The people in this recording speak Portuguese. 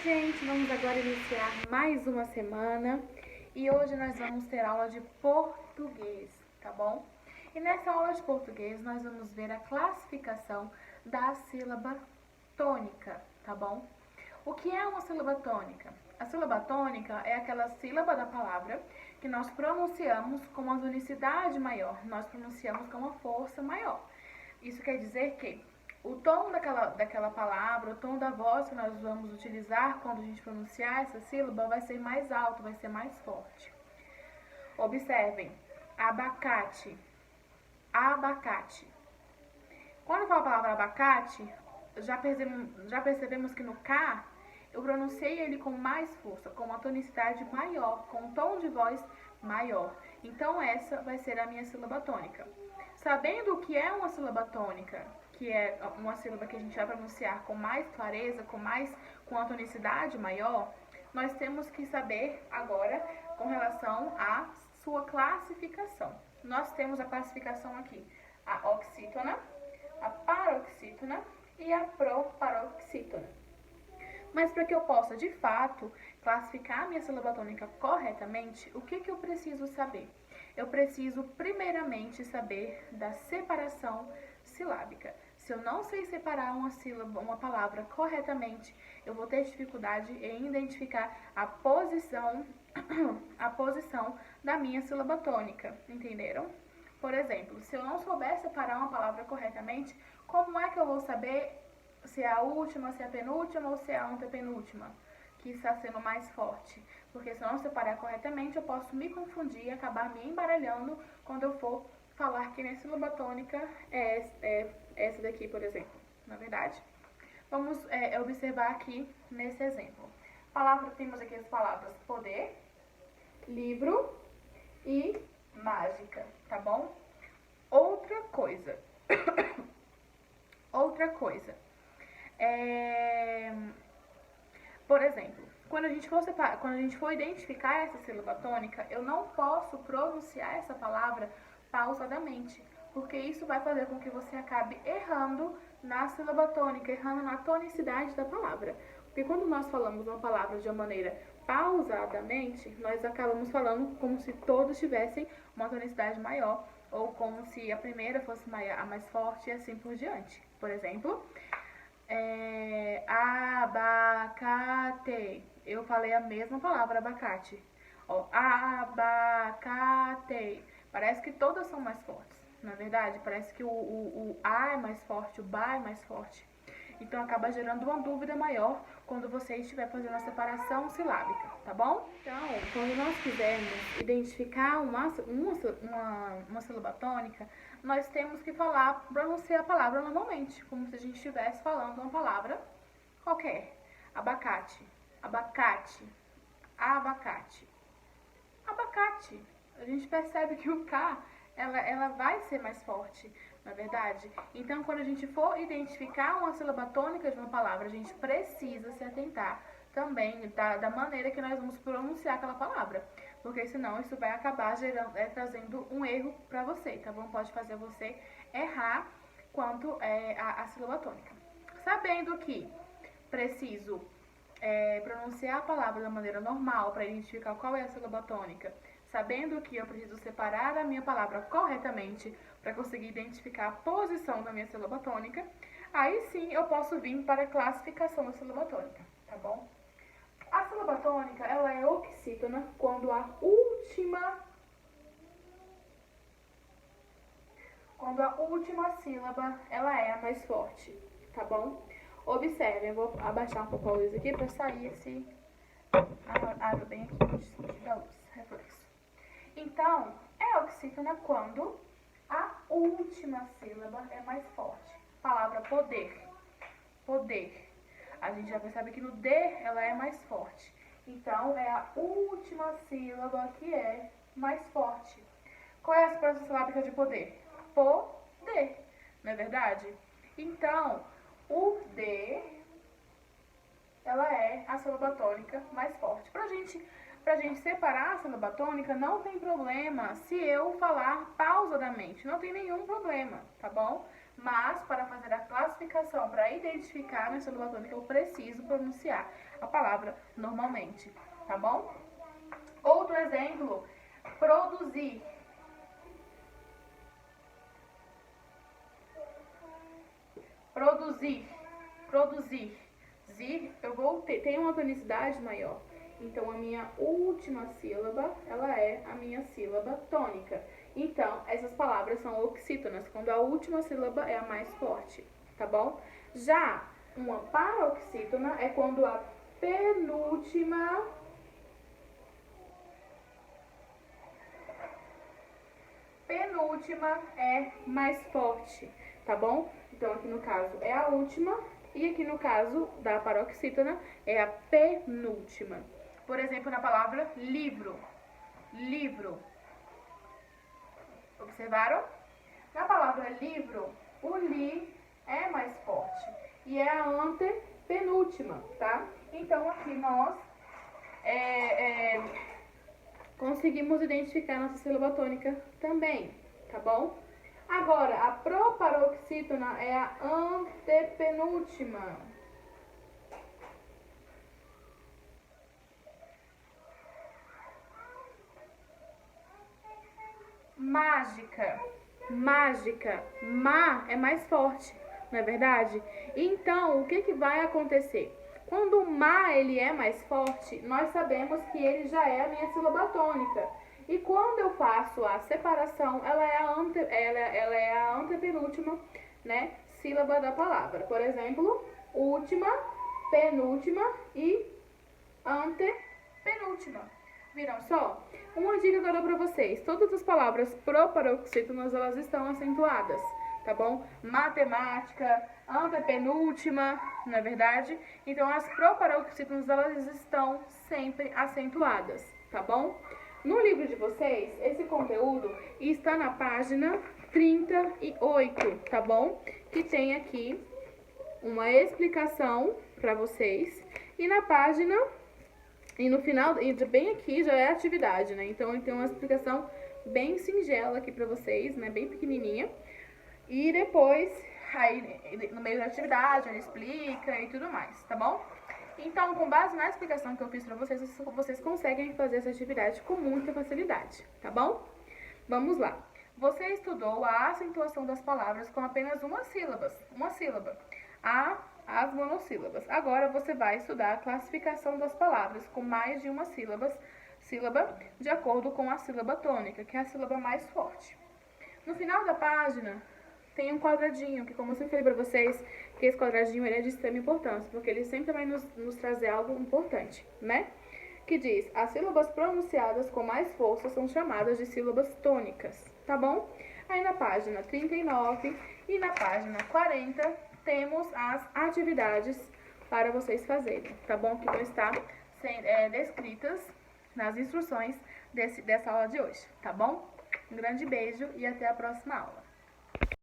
gente, vamos agora iniciar mais uma semana e hoje nós vamos ter aula de português, tá bom? E nessa aula de português nós vamos ver a classificação da sílaba tônica, tá bom? O que é uma sílaba tônica? A sílaba tônica é aquela sílaba da palavra que nós pronunciamos com uma tonicidade maior, nós pronunciamos com uma força maior. Isso quer dizer que o tom daquela palavra, o tom da voz que nós vamos utilizar quando a gente pronunciar essa sílaba vai ser mais alto, vai ser mais forte. Observem, abacate, abacate. Quando eu falo a palavra abacate, já percebemos que no K eu pronunciei ele com mais força, com uma tonicidade maior, com um tom de voz maior. Então essa vai ser a minha sílaba tônica. Sabendo o que é uma sílaba tônica, que é uma sílaba que a gente vai pronunciar com mais clareza, com uma tonicidade maior, nós temos que saber agora com relação à sua classificação. Nós temos a classificação aqui, a oxítona, a paroxítona e a proparoxítona. Mas para que eu possa, de fato, classificar a minha sílaba tônica corretamente, o que eu preciso saber? Eu preciso, primeiramente, saber da separação silábica. Se eu não sei separar uma sílaba, uma palavra corretamente, eu vou ter dificuldade em identificar a posição da minha sílaba tônica, entenderam? Por exemplo, se eu não souber separar uma palavra corretamente, como é que eu vou saber se é a última, se é a penúltima ou se é a antepenúltima que está sendo mais forte? Porque se eu não separar corretamente, eu posso me confundir e acabar me embaralhando quando eu for falar que minha sílaba tônica é essa daqui, por exemplo. Na verdade, vamos observar aqui nesse exemplo. Temos aqui as palavras poder, livro e mágica, tá bom? Outra coisa. Por exemplo, quando a gente for identificar essa sílaba tônica, eu não posso pronunciar essa palavra pausadamente, porque isso vai fazer com que você acabe errando na sílaba tônica, errando na tonicidade da palavra. Porque quando nós falamos uma palavra de uma maneira pausadamente, nós acabamos falando como se todos tivessem uma tonicidade maior, ou como se a primeira fosse a mais forte e assim por diante. Por exemplo, abacate. Eu falei a mesma palavra, abacate. Ó, abacate. Parece que todas são mais fortes, na verdade. Parece que o A é mais forte, o Ba é mais forte. Então acaba gerando uma dúvida maior quando você estiver fazendo a separação silábica, tá bom? Então, quando nós quisermos identificar uma sílaba tônica, nós temos que pronunciar a palavra normalmente, como se a gente estivesse falando uma palavra qualquer. Abacate, abacate, abacate, abacate. A gente percebe que o K, ela vai ser mais forte, na verdade. Então, quando a gente for identificar uma sílaba tônica de uma palavra, a gente precisa se atentar também da maneira que nós vamos pronunciar aquela palavra. Porque senão isso vai acabar trazendo um erro para você, tá bom? Pode fazer você errar quanto a sílaba tônica. Sabendo que preciso pronunciar a palavra da maneira normal para identificar qual é a sílaba tônica, sabendo que eu preciso separar a minha palavra corretamente para conseguir identificar a posição da minha sílaba tônica, aí sim eu posso vir para a classificação da sílaba tônica, tá bom? A sílaba tônica, ela é oxítona quando a última sílaba, ela é a mais forte, tá bom? Observem, eu vou abaixar um pouco a luz aqui para sair esse aro bem aqui da luz, reflexo. Então, é oxítona quando a última sílaba é mais forte. Palavra poder, poder. A gente já percebe que no D ela é mais forte. Então, é a última sílaba que é mais forte. Qual é a expressão silábica de poder? Poder, não é verdade? Então, o D, ela é a sílaba tônica mais forte. Pra gente separar a sílaba tônica, não tem problema se eu falar pausadamente. Não tem nenhum problema, tá bom? Mas, para fazer a classificação, para identificar a minha sílaba tônica, eu preciso pronunciar a palavra normalmente, tá bom? Outro exemplo, produzir. Produzir, produzir. Zir, eu vou ter, tem uma tonicidade maior. Então, a minha última sílaba, ela é a minha sílaba tônica. Então, essas palavras são oxítonas, quando a última sílaba é a mais forte, tá bom? Já uma paroxítona é quando a penúltima é mais forte, tá bom? Então, aqui no caso é a última e aqui no caso da paroxítona é a penúltima. Por exemplo, na palavra livro. Livro. Observaram? Na palavra livro, o li é mais forte e é a antepenúltima, tá? Então, aqui nós conseguimos identificar nossa sílaba tônica também, tá bom? Agora, a proparoxítona é a antepenúltima. Mágica. Mágica. Ma é mais forte, não é verdade? Então, o que vai acontecer? Quando o ma ele é mais forte, nós sabemos que ele já é a minha sílaba tônica. E quando eu faço a separação, ela é a antepenúltima, né, sílaba da palavra. Por exemplo, última, penúltima e antepenúltima. Viram só? Uma dica que eu dou pra vocês. Todas as palavras proparoxítonas, elas estão acentuadas, tá bom? Matemática, antepenúltima, não é verdade? Então, as proparoxítonas, elas estão sempre acentuadas, tá bom? No livro de vocês, esse conteúdo está na página 38, tá bom? Que tem aqui uma explicação para vocês. E na página, e no final, e bem aqui já é a atividade, né? Então, tem uma explicação bem singela aqui para vocês, né? Bem pequenininha. E depois, aí no meio da atividade, ele explica e tudo mais, tá bom? Então, com base na explicação que eu fiz pra vocês, vocês conseguem fazer essa atividade com muita facilidade, tá bom? Vamos lá. Você estudou a acentuação das palavras com apenas uma sílaba, as monossílabas. Agora você vai estudar a classificação das palavras com mais de uma sílaba de acordo com a sílaba tônica, que é a sílaba mais forte. No final da página, tem um quadradinho, que como eu sempre falei pra vocês, que esse quadradinho ele é de extrema importância, porque ele sempre vai nos trazer algo importante, né? Que diz, as sílabas pronunciadas com mais força são chamadas de sílabas tônicas, tá bom? Aí na página 39 e na página 40, temos as atividades para vocês fazerem, tá bom? Que vão estar descritas nas instruções dessa aula de hoje, tá bom? Um grande beijo e até a próxima aula.